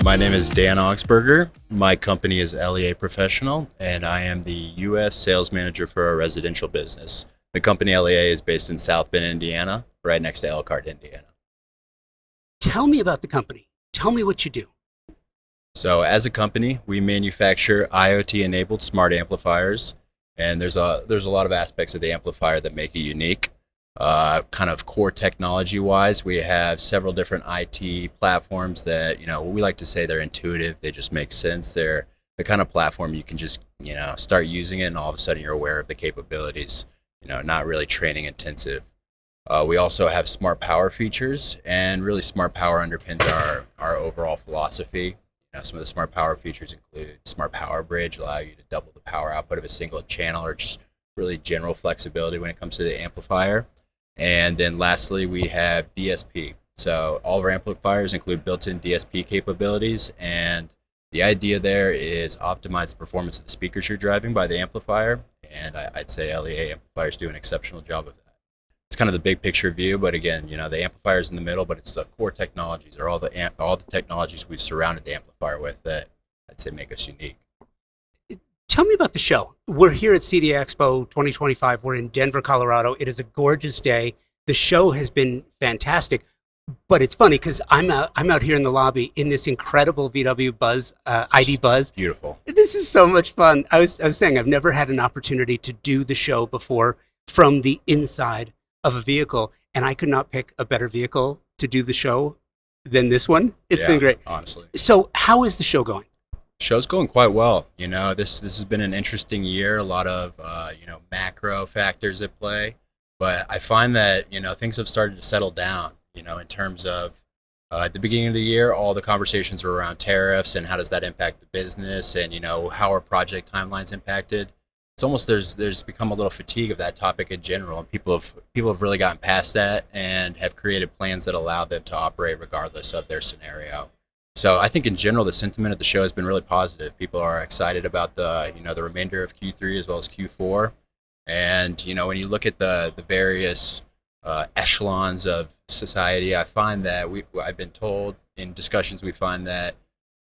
My name is Dan Augsburger. My company is LEA Professional, and I am the U.S. sales manager for our residential business. The company LEA is based in South Bend, Indiana, right next to Elkhart, Indiana. Tell me about the company. Tell me what you do. So as a company, we manufacture IoT-enabled smart amplifiers, and there's a lot of aspects of the amplifier that make it unique. Kind of core technology-wise, we have several different IT platforms that, we like to say they're intuitive. They just make sense. They're the kind of platform you can just, start using it, and all of a sudden you're aware of the capabilities, not really training intensive. We also have smart power features, and really smart power underpins our overall philosophy. Some of the smart power features include smart power bridge, allow you to double the power output of a single channel, or just really general flexibility when it comes to the amplifier. And then lastly, we have DSP. So all of our amplifiers include built-in DSP capabilities, and the idea there is optimize the performance of the speakers you're driving by the amplifier, and I'd say LEA amplifiers do an exceptional job of that. It's kind of the big picture view, but again, the amplifier's in the middle, but it's the core technologies, or all the technologies we've surrounded the amplifier with that I'd say make us unique. Tell me about the show. We're here at CEDIA Expo 2025. We're in Denver, Colorado. It is a gorgeous day. The show has been fantastic, but it's funny because I'm out here in the lobby in this incredible VW Buzz, ID Buzz. Beautiful. This is so much fun. I was saying I've never had an opportunity to do the show before from the inside of a vehicle, and I could not pick a better vehicle to do the show than this one. It's been great. Honestly. So how is the show going? Show's going quite well. This has been an interesting year. A lot of macro factors at play, but I find that things have started to settle down. In terms of at the beginning of the year, all the conversations were around tariffs and how does that impact the business, and how are project timelines impacted. It's almost there's become a little fatigue of that topic in general, and people have really gotten past that and have created plans that allow them to operate regardless of their scenario. So I think in general, the sentiment of the show has been really positive. People are excited about the remainder of Q3 as well as Q4. And, when you look at the various echelons of society, I find that I've been told in discussions, we find that,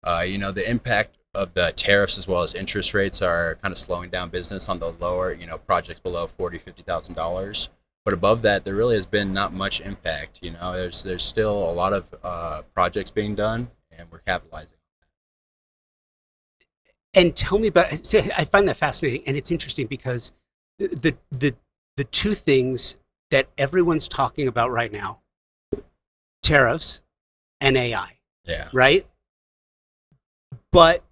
the impact of the tariffs as well as interest rates are kind of slowing down business on the lower, projects below $40,000, $50,000. But above that, there really has been not much impact. There's still a lot of projects being done, and we're capitalizing. And tell me about. See, I find that fascinating, and it's interesting because the two things that everyone's talking about right now, tariffs and AI. Yeah. Right. But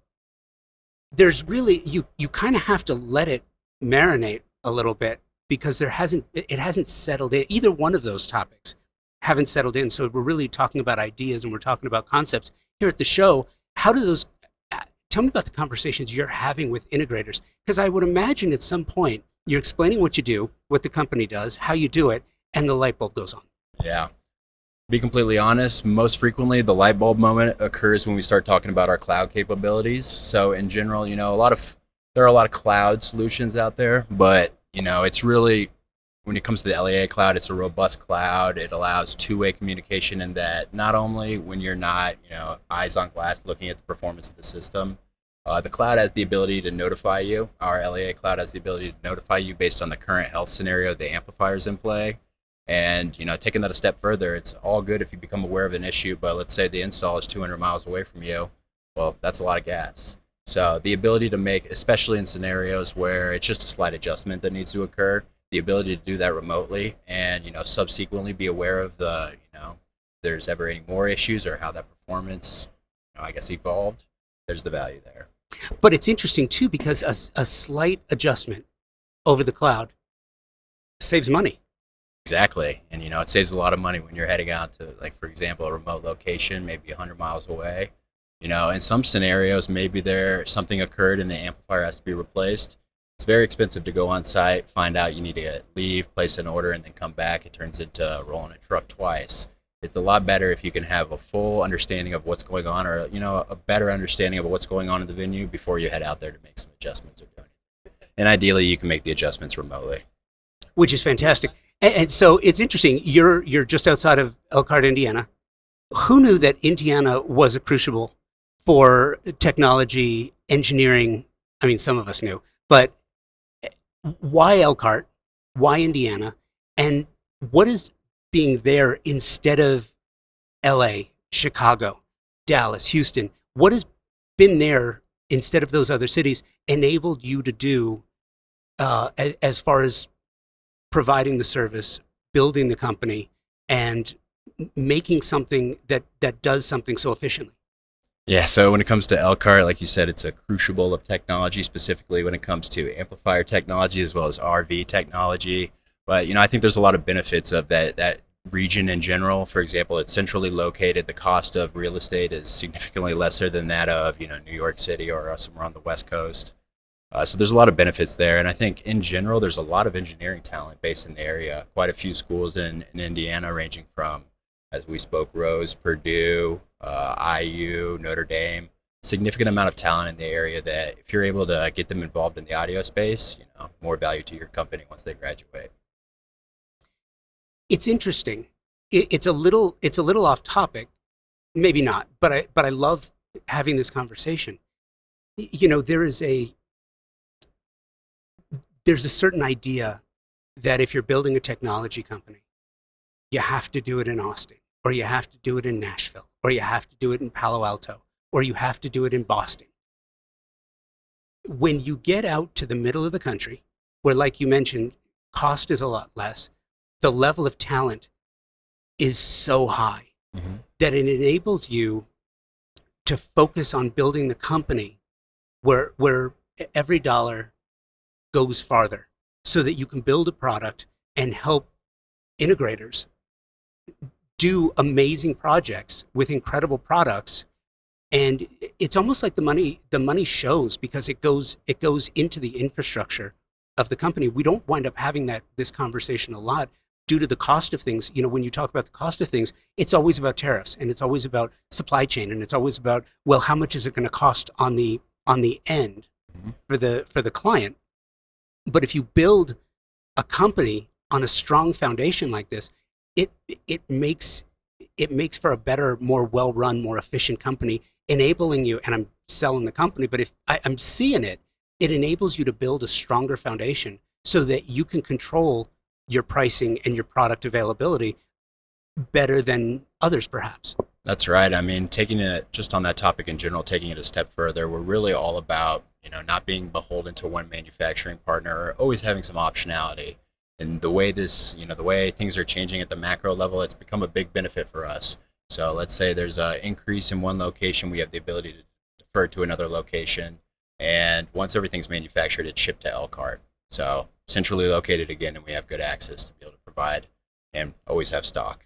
there's really you kind of have to let it marinate a little bit because it hasn't settled in. Either one of those topics haven't settled in. So we're really talking about ideas and we're talking about concepts here at the show. How do those? Tell me about the conversations you're having with integrators, because I would imagine at some point you're explaining what you do, what the company does, how you do it, and the light bulb goes on. Yeah. Be completely honest, most frequently the light bulb moment occurs when we start talking about our cloud capabilities. So in general, there are a lot of cloud solutions out there, but it's really, when it comes to the LEA cloud, it's a robust cloud. It allows two-way communication in that not only when you're not, eyes on glass looking at the performance of the system, the cloud has the ability to notify you. Our LEA cloud has the ability to notify you based on the current health scenario, the amplifiers in play. And, taking that a step further, it's all good if you become aware of an issue, but let's say the install is 200 miles away from you. Well, that's a lot of gas. So the ability to make, especially in scenarios where it's just a slight adjustment that needs to occur, the ability to do that remotely and, subsequently be aware of the, if there's ever any more issues or how that performance, evolved, there's the value there. But it's interesting too, because a slight adjustment over the cloud saves money. Exactly. And, it saves a lot of money when you're heading out to, like, for example, a remote location, maybe 100 miles away. In some scenarios, maybe something occurred and the amplifier has to be replaced. It's very expensive to go on site, find out you need to leave, place an order, and then come back. It turns into rolling a truck twice. It's a lot better if you can have a full understanding of what's going on, or, a better understanding of what's going on in the venue before you head out there to make some adjustments or do anything. And ideally, you can make the adjustments remotely. Which is fantastic. And so it's interesting. You're just outside of Elkhart, Indiana. Who knew that Indiana was a crucible for technology, engineering. I mean, some of us knew, but why Elkhart? Why Indiana? And what is being there instead of LA, Chicago, Dallas, Houston? What has been there instead of those other cities enabled you to do as far as providing the service, building the company, and making something that does something so efficiently? Yeah, so when it comes to Elkhart, like you said, it's a crucible of technology, specifically when it comes to amplifier technology as well as RV technology. But I think there's a lot of benefits of that region in general. For example, it's centrally located. The cost of real estate is significantly lesser than that of New York City or somewhere on the West Coast. So there's a lot of benefits there, and I think in general there's a lot of engineering talent based in the area. Quite a few schools in Indiana, ranging from, as we spoke, Rose, Purdue, IU, Notre Dame. Significant amount of talent in the area that if you're able to get them involved in the audio space, more value to your company once they graduate. It's interesting. It's a little off topic, maybe not, but I love having this conversation. There's a certain idea that if you're building a technology company, you have to do it in Austin, or you have to do it in Nashville, or you have to do it in Palo Alto, or you have to do it in Boston. When you get out to the middle of the country, where, like you mentioned, cost is a lot less, the level of talent is so high that it enables you to focus on building the company where every dollar goes farther, so that you can build a product and help integrators do amazing projects with incredible products. And it's almost like the money shows because it goes into the infrastructure of the company. We don't wind up having this conversation a lot due to the cost of things. When you talk about the cost of things, it's always about tariffs, and it's always about supply chain, and it's always about, well, how much is it going to cost on the end for the client. But if you build a company on a strong foundation like this, it makes for a better, more well-run, more efficient company, enabling you. And I'm selling the company, but if I'm seeing it enables you to build a stronger foundation so that you can control your pricing and your product availability better than others, perhaps. That's right. I mean, taking it just on that topic in general, taking it a step further, we're really all about, not being beholden to one manufacturing partner, always having some optionality. And the way the way things are changing at the macro level, it's become a big benefit for us. So let's say there's an increase in one location, we have the ability to defer to another location. And once everything's manufactured, it's shipped to Elkhart. So centrally located again, and we have good access to be able to provide and always have stock.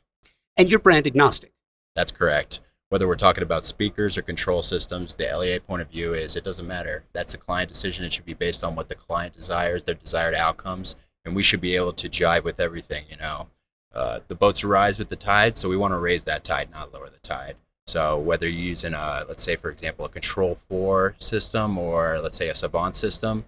And you're brand agnostic. That's correct. Whether we're talking about speakers or control systems, the LEA point of view is it doesn't matter. That's a client decision. It should be based on what the client desires, their desired outcomes, and we should be able to jive with everything. The boats rise with the tide, so we want to raise that tide, not lower the tide. So whether you're using let's say, for example, a Control 4 system, or let's say a Savant system,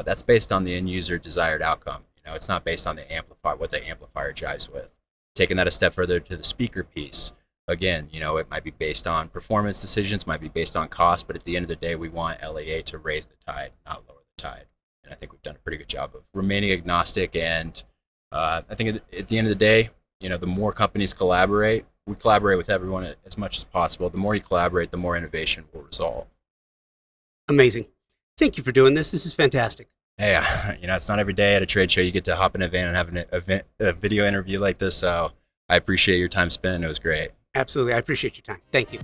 that's based on the end user desired outcome. It's not based on the amplifier, what the amplifier jives with. Taking that a step further to the speaker piece, again, it might be based on performance decisions, might be based on cost, but at the end of the day, we want LEA to raise the tide, not lower the tide. And I think we've done a pretty good job of remaining agnostic. And I think at the end of the day, the more companies collaborate, we collaborate with everyone as much as possible. The more you collaborate, the more innovation will result. Amazing. Thank you for doing this. This is fantastic. Hey, it's not every day at a trade show you get to hop in a van and have a video interview like this. So I appreciate your time spent. It was great. Absolutely. I appreciate your time. Thank you.